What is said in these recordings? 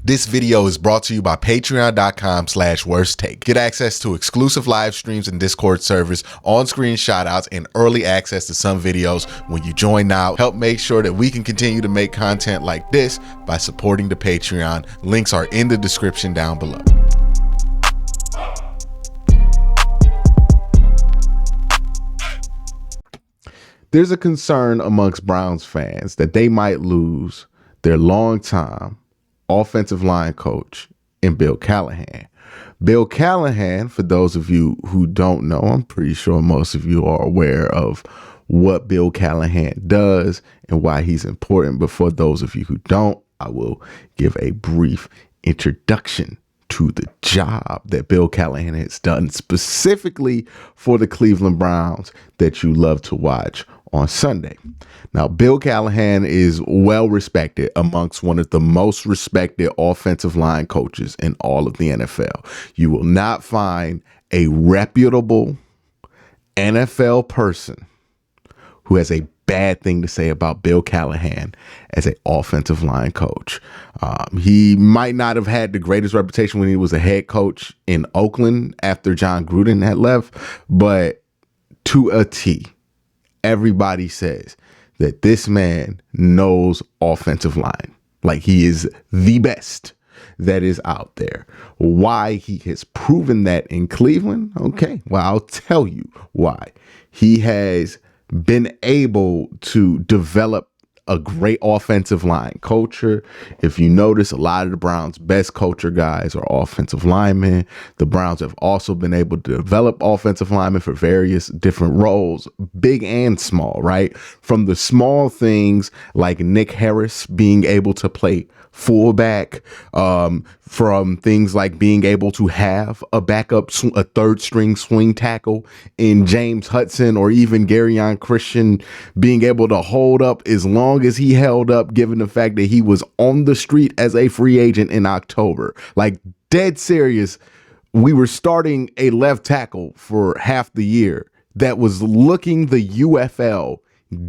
This video is brought to you by patreon.com/worsttake. Get access to exclusive live streams and Discord servers, on-screen shoutouts, and early access to some videos when you join now. Help make sure that we can continue to make content like this by supporting the Patreon. Links are in the description down below. There's a concern amongst Browns fans that they might lose their longtime offensive line coach in Bill Callahan. Bill Callahan, for those of you who don't know, I'm pretty sure most of you are aware of what Bill Callahan does and why he's important. But for those of you who don't, I will give a brief introduction to the job that Bill Callahan has done specifically for the Cleveland Browns that you love to watch on Sunday. Now, Bill Callahan is well respected amongst one of the most respected offensive line coaches in all of the NFL. You will not find a reputable NFL person who has a bad thing to say about Bill Callahan as an offensive line coach. He might not have had the greatest reputation when he was a head coach in Oakland after John Gruden had left, but to a T, everybody says that this man knows offensive line. Like, he is the best that is out there. Why he has proven that in Cleveland? Okay, well, I'll tell you why. He has been able to develop a great offensive line culture. If you notice, a lot of the Browns' best culture guys are offensive linemen. The Browns have also been able to develop offensive linemen for various different roles, big and small, right? From the small things like Nick Harris being able to play fullback, from things like being able to have a backup, a third string swing tackle in James Hudson, or even Garyon Christian being able to hold up as long as he held up, given the fact that he was on the street as a free agent in October. Like, dead serious. We were starting a left tackle for half the year that was looking the UFL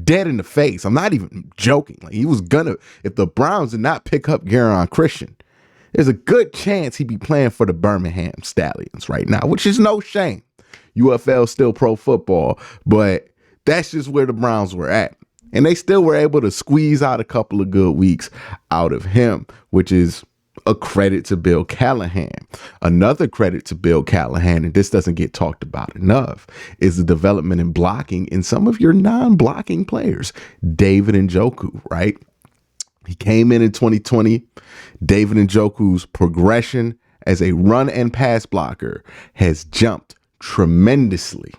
dead in the face. I'm not even joking. Like, he was gonna, if the Browns did not pick up Garyon Christian, there's a good chance he'd be playing for the Birmingham Stallions right now, which is no shame. UFL still pro football, but that's just where the Browns were at. And they still were able to squeeze out a couple of good weeks out of him, which is a credit to Bill Callahan. Another credit to Bill Callahan, and this doesn't get talked about enough, is the development in blocking in some of your non-blocking players. David Njoku, right? He came in 2020. David Njoku's progression as a run and pass blocker has jumped tremendously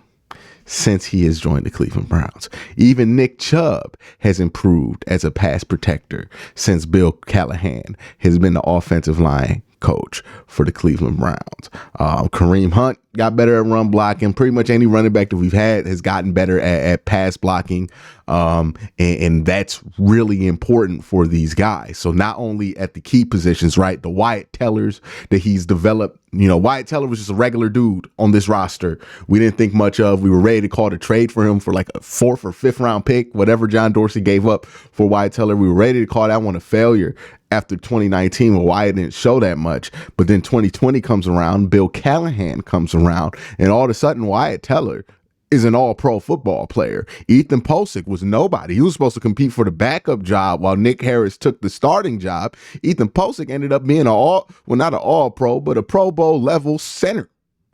since he has joined the Cleveland Browns. Even Nick Chubb has improved as a pass protector since Bill Callahan has been the offensive line coach for the Cleveland Browns. Kareem Hunt got better at run blocking. Pretty much any running back that we've had has gotten better at pass blocking. And that's really important for these guys. So not only at the key positions, right? The Wyatt Tellers that he's developed. You know, Wyatt Teller was just a regular dude on this roster we didn't think much of. We were ready to call the trade for him for like a 4th or 5th round pick, whatever John Dorsey gave up for Wyatt Teller. We were ready to call that one a failure after 2019, when Wyatt didn't show that much. But then 2020 comes around, Bill Callahan comes around, and all of a sudden Wyatt Teller is an all-pro football player. Ethan Posick was nobody. He was supposed to compete for the backup job while Nick Harris took the starting job. Ethan Posick ended up being not an all-pro, but a Pro Bowl level center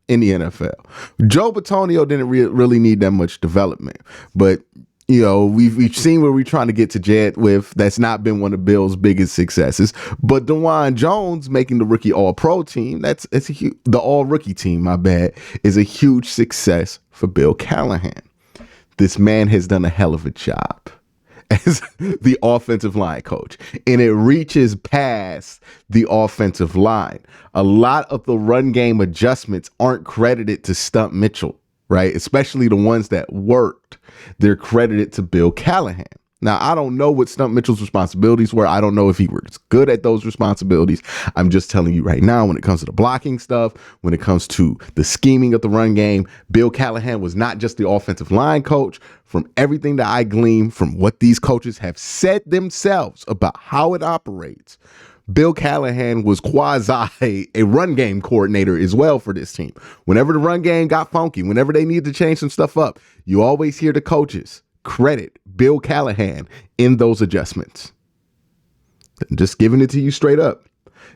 in the NFL. Joe Bitonio didn't really need that much development, but you know, we've seen where we're trying to get to Jed with. That's not been one of Bill's biggest successes. But DeJuan Jones making the rookie all-pro team, the all-rookie team, my bad, is a huge success for Bill Callahan. This man has done a hell of a job as the offensive line coach, and it reaches past the offensive line. A lot of the run game adjustments aren't credited to Stump Mitchell, right? Especially the ones that worked. They're credited to Bill Callahan. Now, I don't know what Stump Mitchell's responsibilities were. I don't know if he was good at those responsibilities. I'm just telling you right now, when it comes to the blocking stuff, when it comes to the scheming of the run game, Bill Callahan was not just the offensive line coach. From everything that I glean from what these coaches have said themselves about how it operates, Bill Callahan was quasi a run game coordinator as well for this team. Whenever the run game got funky, whenever they needed to change some stuff up, you always hear the coaches credit Bill Callahan in those adjustments. I'm just giving it to you straight up.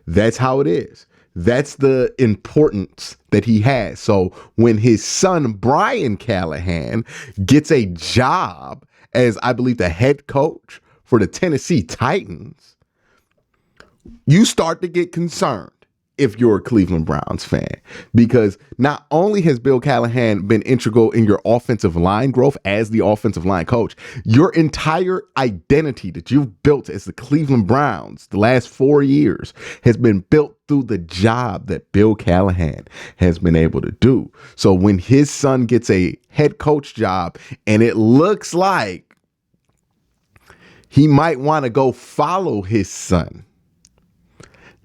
That's how it is. That's the importance that he has. So when his son, Brian Callahan, gets a job as, I believe, the head coach for the Tennessee Titans, you start to get concerned if you're a Cleveland Browns fan, because not only has Bill Callahan been integral in your offensive line growth as the offensive line coach, your entire identity that you've built as the Cleveland Browns the last 4 years has been built through the job that Bill Callahan has been able to do. So when his son gets a head coach job and it looks like he might want to go follow his son,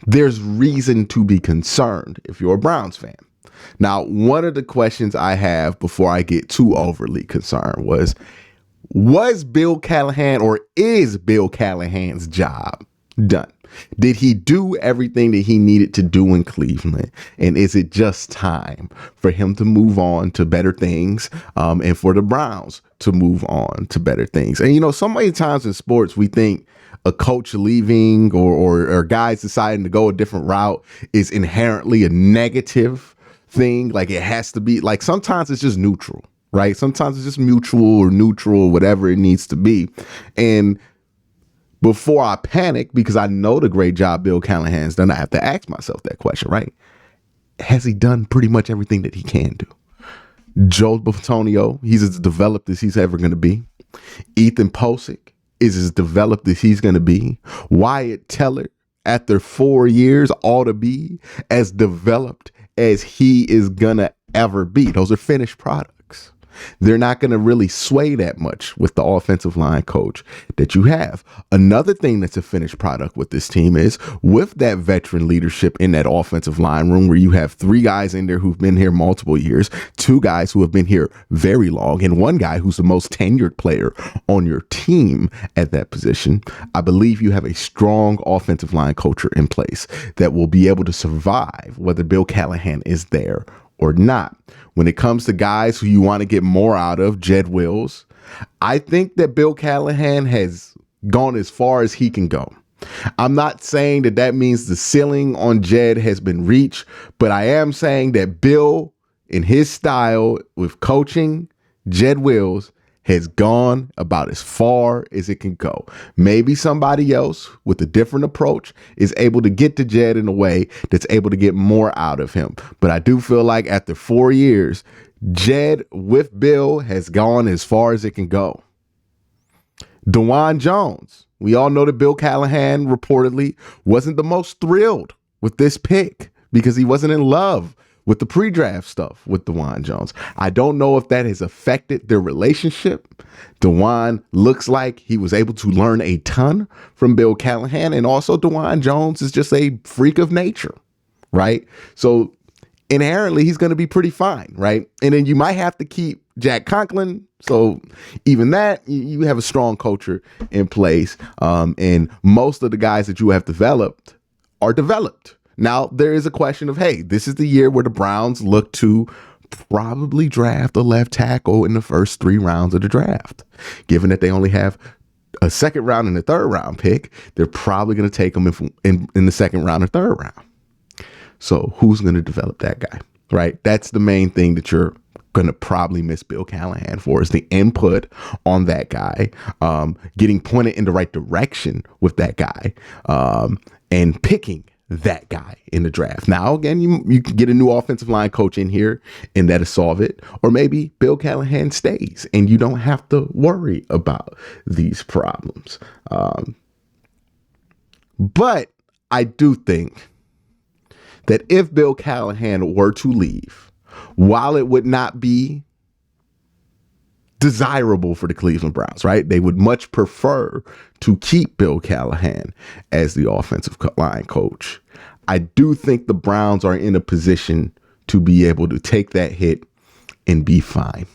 there's reason to be concerned if you're a Browns fan. Now, one of the questions I have before I get too overly concerned was Bill Callahan, or is Bill Callahan's job done? Did he do everything that he needed to do in Cleveland? And is it just time for him to move on to better things, and for the Browns to move on to better things? And, you know, so many times in sports, we think a coach leaving or guys deciding to go a different route is inherently a negative thing. Like, it has to be, like, sometimes it's just neutral, right? Sometimes it's just mutual or neutral, whatever it needs to be. And before I panic, because I know the great job Bill Callahan's done, I have to ask myself that question, right? Has he done pretty much everything that he can do? Joe Butonio, he's as developed as he's ever going to be. Ethan Posick is as developed as he's going to be. Wyatt Teller, after 4 years, ought to be as developed as he is going to ever be. Those are finished products. They're not going to really sway that much with the offensive line coach that you have. Another thing that's a finished product with this team is with that veteran leadership in that offensive line room, where you have 3 guys in there who've been here multiple years, 2 guys who have been here very long, and 1 guy who's the most tenured player on your team at that position. I believe you have a strong offensive line culture in place that will be able to survive whether Bill Callahan is there or not. When it comes to guys who you want to get more out of, Jed Wills, I think that Bill Callahan has gone as far as he can go. I'm not saying that that means the ceiling on Jed has been reached, but I am saying that Bill, in his style with coaching, Jed Wills has gone about as far as it can go. Maybe somebody else with a different approach is able to get to Jed in a way that's able to get more out of him. But I do feel like after 4 years, Jed with Bill has gone as far as it can go. DeJuan Jones. We all know that Bill Callahan reportedly wasn't the most thrilled with this pick because he wasn't in love with the pre-draft stuff with DeJuan Jones. I don't know if that has affected their relationship. DeJuan looks like he was able to learn a ton from Bill Callahan. And also DeJuan Jones is just a freak of nature, right? So inherently, he's going to be pretty fine, right? And then you might have to keep Jack Conklin. So even that, you have a strong culture in place. And most of the guys that you have developed are developed. Now, there is a question of, hey, this is the year where the Browns look to probably draft a left tackle in the first 3 rounds of the draft. Given that they only have a second round and a third round pick, they're probably going to take them in the second round or third round. So who's going to develop that guy, right? That's the main thing that you're going to probably miss Bill Callahan for, is the input on that guy, getting pointed in the right direction with that guy, and picking that guy in the draft. Now, again, you can get a new offensive line coach in here and that'll solve it. Or maybe Bill Callahan stays and you don't have to worry about these problems. But I do think that if Bill Callahan were to leave, while it would not be desirable for the Cleveland Browns, right? They would much prefer to keep Bill Callahan as the offensive line coach. I do think the Browns are in a position to be able to take that hit and be fine.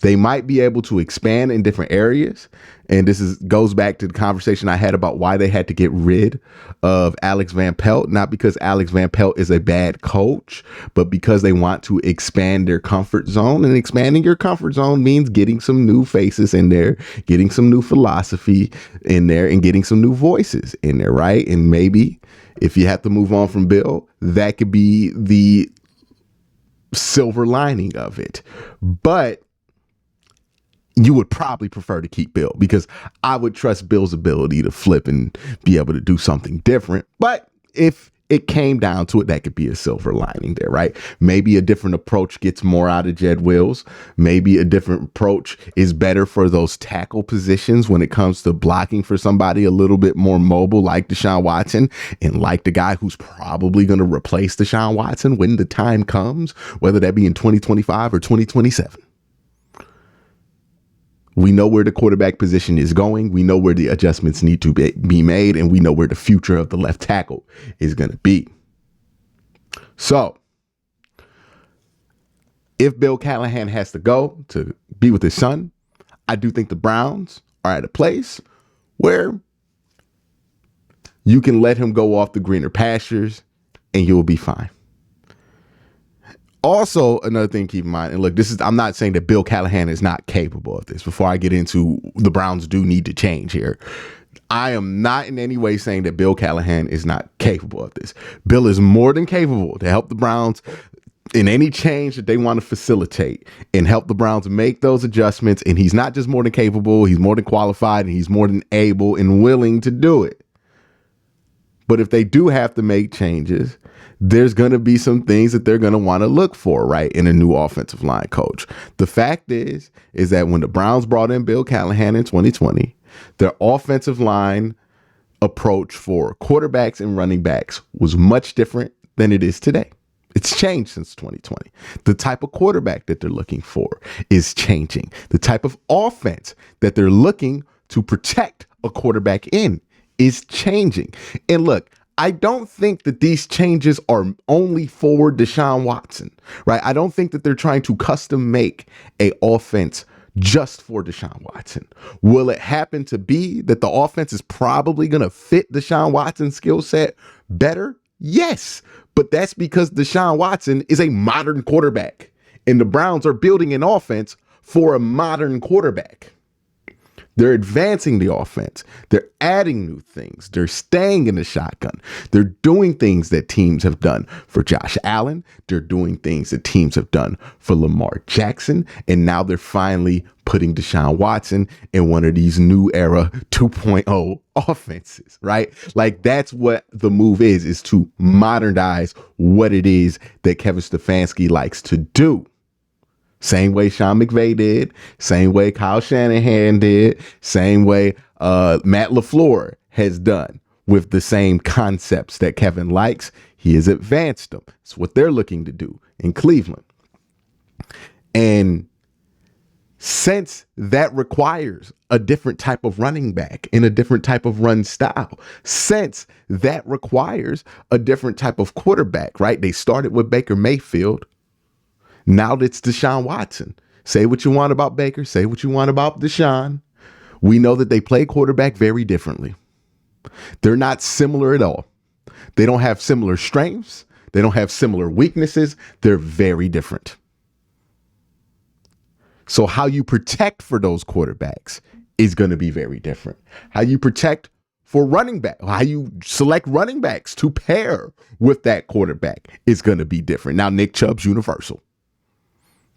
They might be able to expand in different areas. And goes back to the conversation I had about why they had to get rid of Alex Van Pelt. Not because Alex Van Pelt is a bad coach, but because they want to expand their comfort zone. And expanding your comfort zone means getting some new faces in there, getting some new philosophy in there, and getting some new voices in there, right? And maybe if you have to move on from Bill, that could be the silver lining of it. But you would probably prefer to keep Bill, because I would trust Bill's ability to flip and be able to do something different. But if it came down to it, that could be a silver lining there, right? Maybe a different approach gets more out of Jed Wills. Maybe a different approach is better for those tackle positions when it comes to blocking for somebody a little bit more mobile, like Deshaun Watson, and like the guy who's probably going to replace Deshaun Watson when the time comes, whether that be in 2025 or 2027. We know where the quarterback position is going. We know where the adjustments need to be made, and we know where the future of the left tackle is going to be. So if Bill Callahan has to go to be with his son, I do think the Browns are at a place where you can let him go off the greener pastures and you'll be fine. Also, another thing to keep in mind, and look, I'm not saying that Bill Callahan is not capable of this. Before I get into the Browns do need to change here, I am not in any way saying that Bill Callahan is not capable of this. Bill is more than capable to help the Browns in any change that they want to facilitate and help the Browns make those adjustments. And he's not just more than capable, he's more than qualified, and he's more than able and willing to do it. But if they do have to make changes, there's going to be some things that they're going to want to look for, right, in a new offensive line coach. The fact is that when the Browns brought in Bill Callahan in 2020, their offensive line approach for quarterbacks and running backs was much different than it is today. It's changed since 2020. The type of quarterback that they're looking for is changing. The type of offense that they're looking to protect a quarterback in is changing. And look, I don't think that these changes are only for Deshaun Watson, right? I don't think that they're trying to custom make a offense just for Deshaun Watson. Will it happen to be that the offense is probably going to fit Deshaun Watson's skill set better? Yes, but that's because Deshaun Watson is a modern quarterback, and the Browns are building an offense for a modern quarterback. They're advancing the offense. They're adding new things. They're staying in the shotgun. They're doing things that teams have done for Josh Allen. They're doing things that teams have done for Lamar Jackson. And now they're finally putting Deshaun Watson in one of these new era 2.0 offenses, right? Like, that's what the move is to modernize what it is that Kevin Stefanski likes to do. Same way Sean McVay did, same way Kyle Shanahan did, same way Matt LaFleur has done with the same concepts that Kevin likes. He has advanced them. It's what they're looking to do in Cleveland. And since that requires a different type of running back and a different type of run style, since that requires a different type of quarterback, right? They started with Baker Mayfield. Now it's Deshaun Watson. Say what you want about Baker. Say what you want about Deshaun. We know that they play quarterback very differently. They're not similar at all. They don't have similar strengths. They don't have similar weaknesses. They're very different. So how you protect for those quarterbacks is going to be very different. How you protect for running back, how you select running backs to pair with that quarterback is going to be different. Now, Nick Chubb's universal.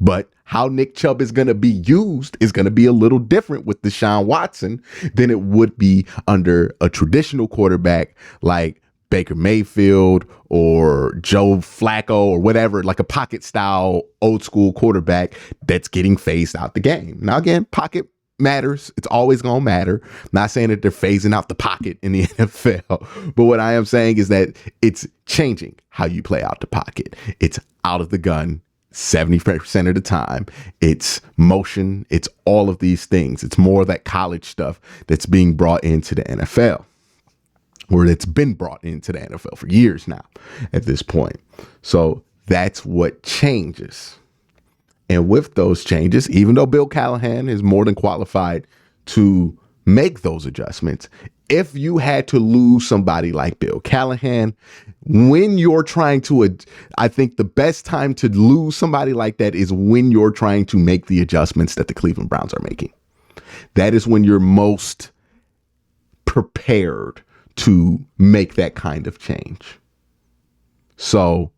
But how Nick Chubb is going to be used is going to be a little different with Deshaun Watson than it would be under a traditional quarterback like Baker Mayfield or Joe Flacco or whatever, like a pocket style old school quarterback that's getting phased out the game. Now, again, pocket matters. It's always going to matter. I'm not saying that they're phasing out the pocket in the NFL, but what I am saying is that it's changing how you play out the pocket. It's out of the gun 70% of the time. It's motion. It's all of these things. It's more of that college stuff that's being brought into the NFL, or that's been brought into the NFL for years now at this point. So that's what changes. And with those changes, even though Bill Callahan is more than qualified to make those adjustments, if you had to lose somebody like Bill Callahan, when you're trying to, I think the best time to lose somebody like that is when you're trying to make the adjustments that the Cleveland Browns are making. That is when you're most prepared to make that kind of change. So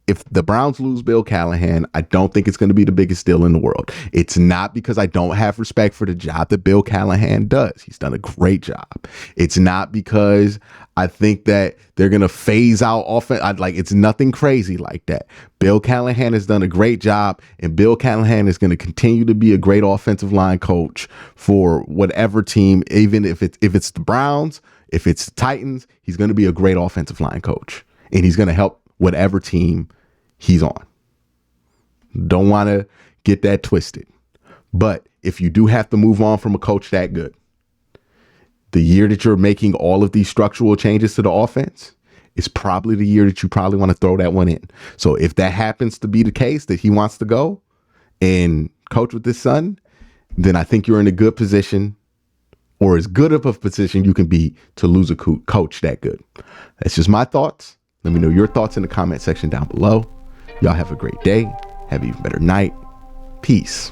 if the Browns lose Bill Callahan, I don't think it's going to be the biggest deal in the world. It's not because I don't have respect for the job that Bill Callahan does. He's done a great job. It's not because I think that they're going to phase out offense. It's nothing crazy like that. Bill Callahan has done a great job, and Bill Callahan is going to continue to be a great offensive line coach for whatever team, even if it's the Browns, if it's the Titans, he's going to be a great offensive line coach, and he's going to help whatever team he's on. Don't want to get that twisted. But if you do have to move on from a coach that good, the year that you're making all of these structural changes to the offense is probably the year that you probably want to throw that one in. So if that happens to be the case, that he wants to go and coach with his son, then I think you're in a good position, or as good of a position you can be, to lose a coach that good. That's just my thoughts. Let me know your thoughts in the comment section down below. Y'all have a great day. Have an even better night. Peace.